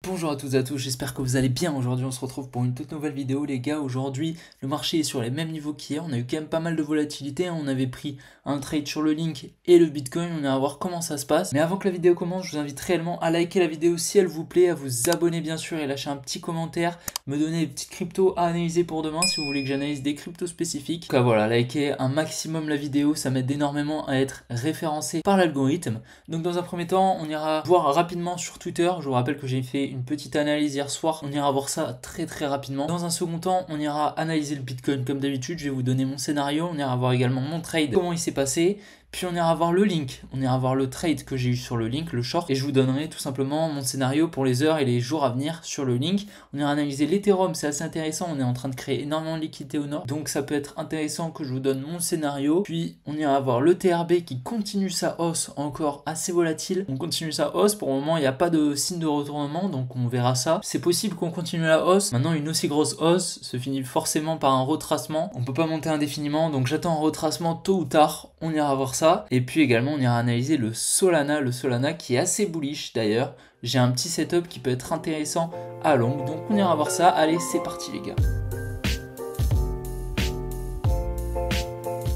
Bonjour à toutes et à tous, j'espère que vous allez bien. Aujourd'hui on se retrouve pour une toute nouvelle vidéo les gars. Aujourd'hui le marché est sur les mêmes niveaux qu'hier, on a eu quand même pas mal de volatilité, on avait pris un trade sur le Link et le Bitcoin, on est à voir comment ça se passe. Mais avant que la vidéo commence, je vous invite réellement à liker la vidéo si elle vous plaît, à vous abonner bien sûr et lâcher un petit commentaire, me donner des petites cryptos à analyser pour demain si vous voulez que j'analyse des cryptos spécifiques. Donc voilà, likez un maximum la vidéo, ça m'aide énormément à être référencé par l'algorithme. Donc dans un premier temps, on ira voir rapidement sur Twitter, je vous rappelle que j'ai fait une petite analyse hier soir, on ira voir ça très rapidement. Dans un second temps, on ira analyser le Bitcoin comme d'habitude, je vais vous donner mon scénario, on ira voir également mon trade, comment il s'est passé, puis on ira voir le Link, on ira voir le trade que j'ai eu sur le Link, le short, et je vous donnerai tout simplement mon scénario pour les heures et les jours à venir sur le Link. On ira analyser l'Ethereum, c'est assez intéressant, on est en train de créer énormément de liquidités au nord, donc ça peut être intéressant que je vous donne mon scénario. Puis on ira voir le TRB qui continue sa hausse, encore assez volatile, on continue sa hausse, pour le moment il n'y a pas de signe de retournement, donc on verra ça. C'est possible qu'on continue la hausse, maintenant une aussi grosse hausse se finit forcément par un retracement, on peut pas monter indéfiniment, donc j'attends un retracement tôt ou tard, on ira voir ça. Et puis également on ira analyser le Solana qui est assez bullish d'ailleurs. J'ai un petit setup qui peut être intéressant à long, donc on ira voir ça. Allez, c'est parti les gars.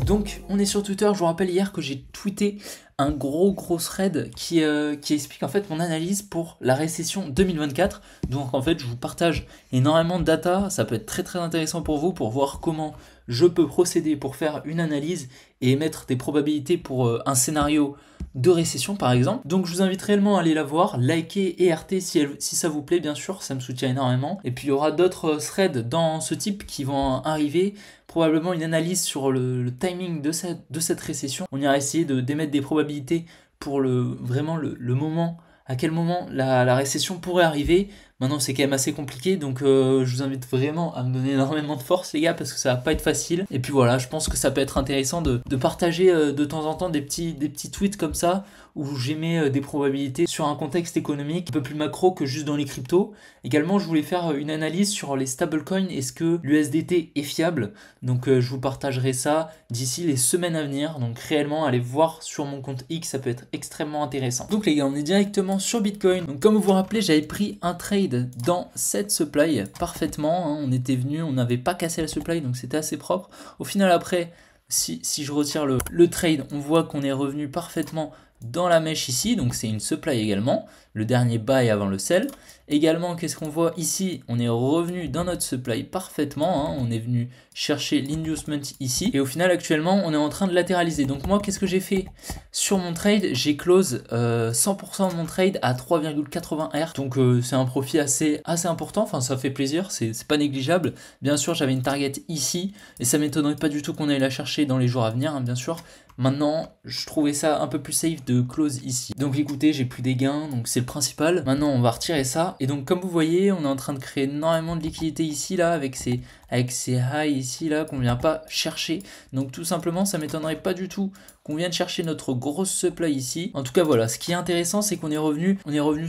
Donc on est sur Twitter, je vous rappelle hier que j'ai tweeté un gros thread qui explique en fait mon analyse pour la récession 2024. Donc en fait je vous partage énormément de data, ça peut être très intéressant pour vous pour voir comment je peux procéder pour faire une analyse et émettre des probabilités pour un scénario de récession par exemple. Donc je vous invite réellement à aller la voir, liker et RT si ça vous plaît bien sûr, ça me soutient énormément. Et puis il y aura d'autres threads dans ce type qui vont arriver, probablement une analyse sur le timing de cette récession. On ira essayer d'émettre des probabilités pour vraiment le moment, à quel moment la récession pourrait arriver. Maintenant c'est quand même assez compliqué, donc je vous invite vraiment à me donner énormément de force les gars, parce que ça va pas être facile. Et puis voilà, je pense que ça peut être intéressant de partager de temps en temps des petits tweets comme ça, où j'émets des probabilités sur un contexte économique un peu plus macro que juste dans les cryptos. Également je voulais faire une analyse sur les stablecoins, est-ce que l'USDT est fiable, donc je vous partagerai ça d'ici les semaines à venir. Donc réellement allez voir sur mon compte X, ça peut être extrêmement intéressant. Donc les gars, on est directement sur Bitcoin. Donc comme vous vous rappelez, j'avais pris un trade dans cette supply parfaitement, hein. On était venu, on n'avait pas cassé la supply, donc c'était assez propre. Au final après, si je retire le trade, on voit qu'on est revenu parfaitement dans la mèche ici, donc c'est une supply également, le dernier buy avant le sell. Également, qu'est-ce qu'on voit ici? On est revenu dans notre supply parfaitement, hein. On est venu chercher l'inducement ici, et au final actuellement on est en train de latéraliser. Donc moi qu'est-ce que j'ai fait sur mon trade? J'ai close 100% de mon trade à 3,80 R, donc c'est un profit assez important, enfin ça fait plaisir, c'est pas négligeable. Bien sûr j'avais une target ici, et ça m'étonnerait pas du tout qu'on aille la chercher dans les jours à venir, hein, bien sûr. Maintenant, je trouvais ça un peu plus safe de close ici. Donc écoutez, j'ai plus des gains, donc c'est le principal. Maintenant, on va retirer ça. Et donc comme vous voyez, on est en train de créer énormément de liquidités ici, là, avec ces highs ici, là, qu'on vient pas chercher. Donc tout simplement, ça m'étonnerait pas du tout qu'on vienne chercher notre grosse supply ici. En tout cas, voilà, ce qui est intéressant, c'est qu'on est revenu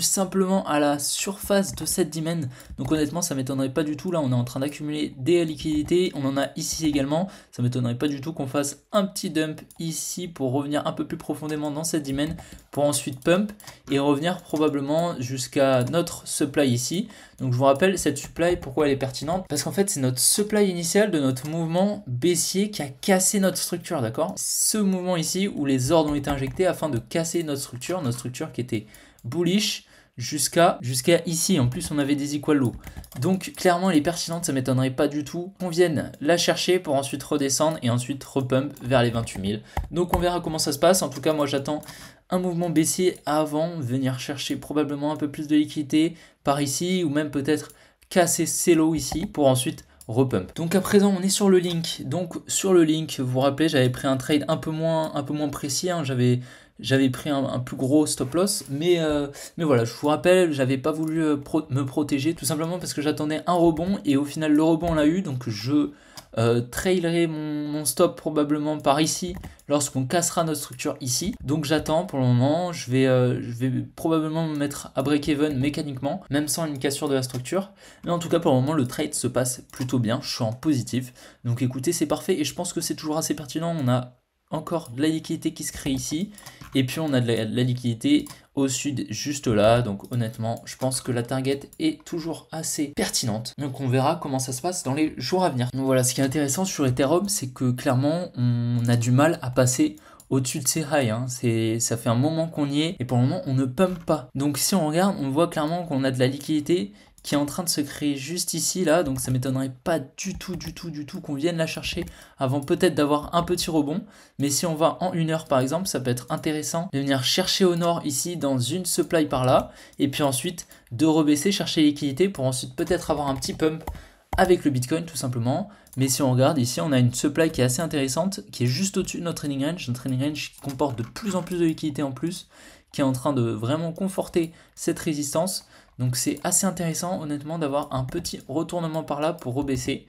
simplement à la surface de cette dimen. Donc honnêtement, ça m'étonnerait pas du tout. Là, on est en train d'accumuler des liquidités. On en a ici également. Ça m'étonnerait pas du tout qu'on fasse un petit dump ici pour revenir un peu plus profondément dans cette dimen, pour ensuite pump et revenir probablement jusqu'à notre supply ici. Donc je vous rappelle, cette supply, pourquoi elle est pertinente? Parce qu'en fait, c'est notre supply initiale de notre mouvement baissier qui a cassé notre structure, d'accord? Ce mouvement ici où les ordres ont été injectés afin de casser notre structure qui était bullish jusqu'à ici. En plus on avait des equal low, donc clairement elle est pertinente, ça m'étonnerait pas du tout qu'on vienne la chercher pour ensuite redescendre et ensuite repump vers les 28 000. Donc on verra comment ça se passe. En tout cas moi j'attends un mouvement baissier avant venir chercher probablement un peu plus de liquidité par ici, ou même peut-être casser ces lows ici pour ensuite repump. Donc à présent on est sur le Link. Donc sur le Link, vous vous rappelez, j'avais pris un trade un peu moins précis, hein. J'avais pris un plus gros stop loss, mais voilà, je vous rappelle, j'avais pas voulu me protéger, tout simplement parce que j'attendais un rebond, et au final le rebond on l'a eu, donc je trailerai mon stop probablement par ici lorsqu'on cassera notre structure ici. Donc j'attends pour le moment, je vais probablement me mettre à break-even mécaniquement, même sans une cassure de la structure. Mais en tout cas pour le moment le trade se passe plutôt bien, je suis en positif. Donc écoutez, c'est parfait, et je pense que c'est toujours assez pertinent. On a encore de la liquidité qui se crée ici, et puis on a de la liquidité au sud juste là. Donc honnêtement, je pense que la target est toujours assez pertinente. Donc on verra comment ça se passe dans les jours à venir. Donc voilà, ce qui est intéressant sur Ethereum, c'est que clairement, on a du mal à passer au-dessus de ces highs, hein. Ça fait un moment qu'on y est et pour le moment on ne pump pas. Donc si on regarde, on voit clairement qu'on a de la liquidité qui est en train de se créer juste ici là, donc ça m'étonnerait pas du tout qu'on vienne la chercher avant peut-être d'avoir un petit rebond. Mais si on va en 1 heure par exemple, ça peut être intéressant de venir chercher au nord ici dans une supply par là et puis ensuite de rebaisser, chercher liquidité pour ensuite peut-être avoir un petit pump avec le Bitcoin tout simplement. Mais si on regarde ici, on a une supply qui est assez intéressante, qui est juste au-dessus de notre trading range qui comporte de plus en plus de liquidités en plus, qui est en train de vraiment conforter cette résistance. Donc c'est assez intéressant honnêtement d'avoir un petit retournement par là pour rebaisser.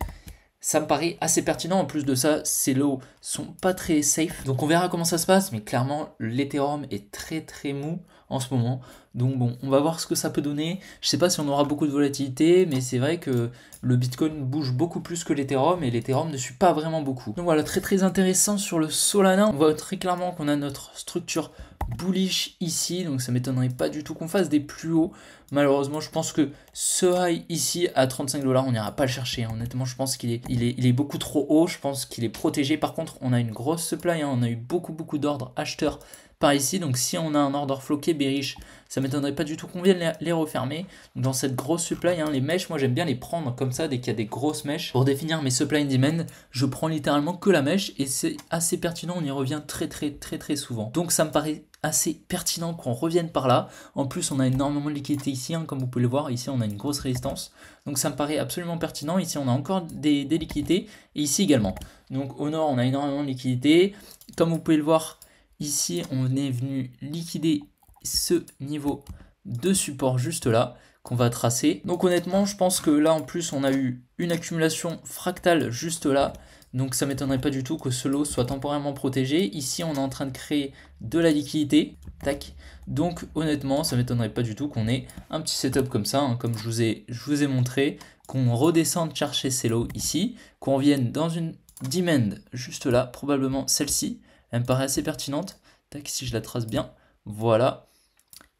Ça me paraît assez pertinent. En plus de ça, ces lows sont pas très safe. Donc on verra comment ça se passe. Mais clairement, l'Ethereum est très mou en ce moment. Donc bon, on va voir ce que ça peut donner. Je sais pas si on aura beaucoup de volatilité, mais c'est vrai que le Bitcoin bouge beaucoup plus que l'Ethereum et l'Ethereum ne suit pas vraiment beaucoup. Donc voilà, très intéressant sur le Solana. On voit très clairement qu'on a notre structure bullish ici, donc ça m'étonnerait pas du tout qu'on fasse des plus hauts. Malheureusement, je pense que ce high ici à 35 $, on n'ira pas le chercher. Honnêtement, je pense qu'il est beaucoup trop haut. Je pense qu'il est protégé. Par contre, on a une grosse supply, hein. On a eu beaucoup d'ordres acheteurs par ici. Donc si on a un order flow qui est bearish, ça m'étonnerait pas du tout qu'on vienne les refermer. Donc, dans cette grosse supply, hein, les mèches, moi j'aime bien les prendre comme ça dès qu'il y a des grosses mèches. Pour définir mes supply and demand, je prends littéralement que la mèche et c'est assez pertinent. On y revient très souvent. Donc ça me paraît assez pertinent qu'on revienne par là. En plus, on a énormément de liquidité ici, hein, comme vous pouvez le voir. Ici, on a une grosse résistance. Donc ça me paraît absolument pertinent. Ici, on a encore des liquidités et ici également. Donc au nord, on a énormément de liquidités. Comme vous pouvez le voir, ici, on est venu liquider ce niveau de support juste là qu'on va tracer. Donc honnêtement, je pense que là, en plus, on a eu une accumulation fractale juste là. Donc ça m'étonnerait pas du tout que ce lot soit temporairement protégé. Ici, on est en train de créer de la liquidité. Tac. Donc honnêtement, ça m'étonnerait pas du tout qu'on ait un petit setup comme ça, hein, comme je vous ai montré, qu'on redescende chercher ces lots ici, qu'on vienne dans une demand juste là, probablement celle-ci. Elle me paraît assez pertinente. Tac, si je la trace bien. Voilà.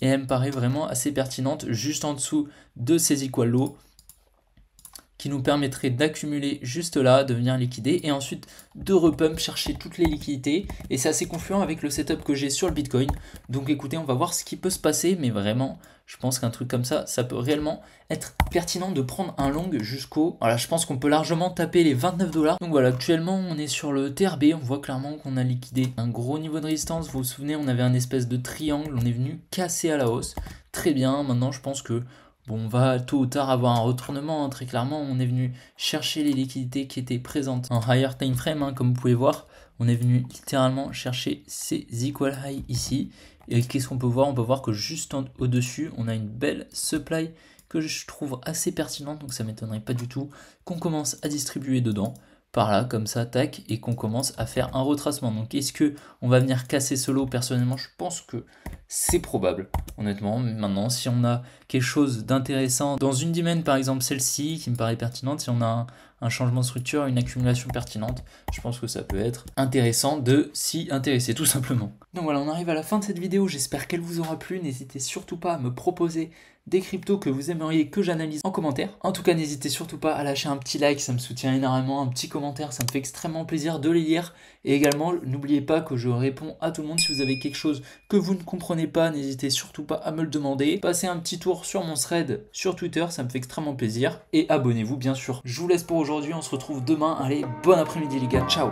Et elle me paraît vraiment assez pertinente juste en dessous de ces equal lows, qui nous permettrait d'accumuler juste là, de venir liquider et ensuite de repump, chercher toutes les liquidités. Et c'est assez confluent avec le setup que j'ai sur le Bitcoin. Donc écoutez, on va voir ce qui peut se passer, mais vraiment, je pense qu'un truc comme ça peut réellement être pertinent de prendre un long jusqu'au... Voilà, je pense qu'on peut largement taper les 29 $. Donc voilà, actuellement, on est sur le TRB. On voit clairement qu'on a liquidé un gros niveau de résistance. Vous vous souvenez, on avait un espèce de triangle. On est venu casser à la hausse. Très bien, maintenant, je pense que bon, on va tôt ou tard avoir un retournement, hein. Très clairement, on est venu chercher les liquidités qui étaient présentes en higher time frame, hein, comme vous pouvez voir. On est venu littéralement chercher ces equal high ici. Et qu'est-ce qu'on peut voir? On peut voir que juste au-dessus, on a une belle supply que je trouve assez pertinente. Donc ça ne m'étonnerait pas du tout qu'on commence à distribuer dedans. Par là, comme ça, tac, et qu'on commence à faire un retracement. Donc est-ce que on va venir casser ce lot? Personnellement, je pense que c'est probable, honnêtement. Mais maintenant, si on a quelque chose d'intéressant dans une demand, par exemple celle-ci, qui me paraît pertinente, si on a un changement de structure, une accumulation pertinente, je pense que ça peut être intéressant de s'y intéresser, tout simplement. Donc voilà, on arrive à la fin de cette vidéo, j'espère qu'elle vous aura plu. N'hésitez surtout pas à me proposer des cryptos que vous aimeriez que j'analyse en commentaire. En tout cas, n'hésitez surtout pas à lâcher un petit like, ça me soutient énormément, un petit commentaire, ça me fait extrêmement plaisir de les lire. Et également, n'oubliez pas que je réponds à tout le monde. Si vous avez quelque chose que vous ne comprenez pas, n'hésitez surtout pas à me le demander. Passez un petit tour sur mon thread sur Twitter, ça me fait extrêmement plaisir. Et abonnez-vous bien sûr. Je vous laisse pour aujourd'hui, on se retrouve demain. Allez, bon après-midi les gars, ciao!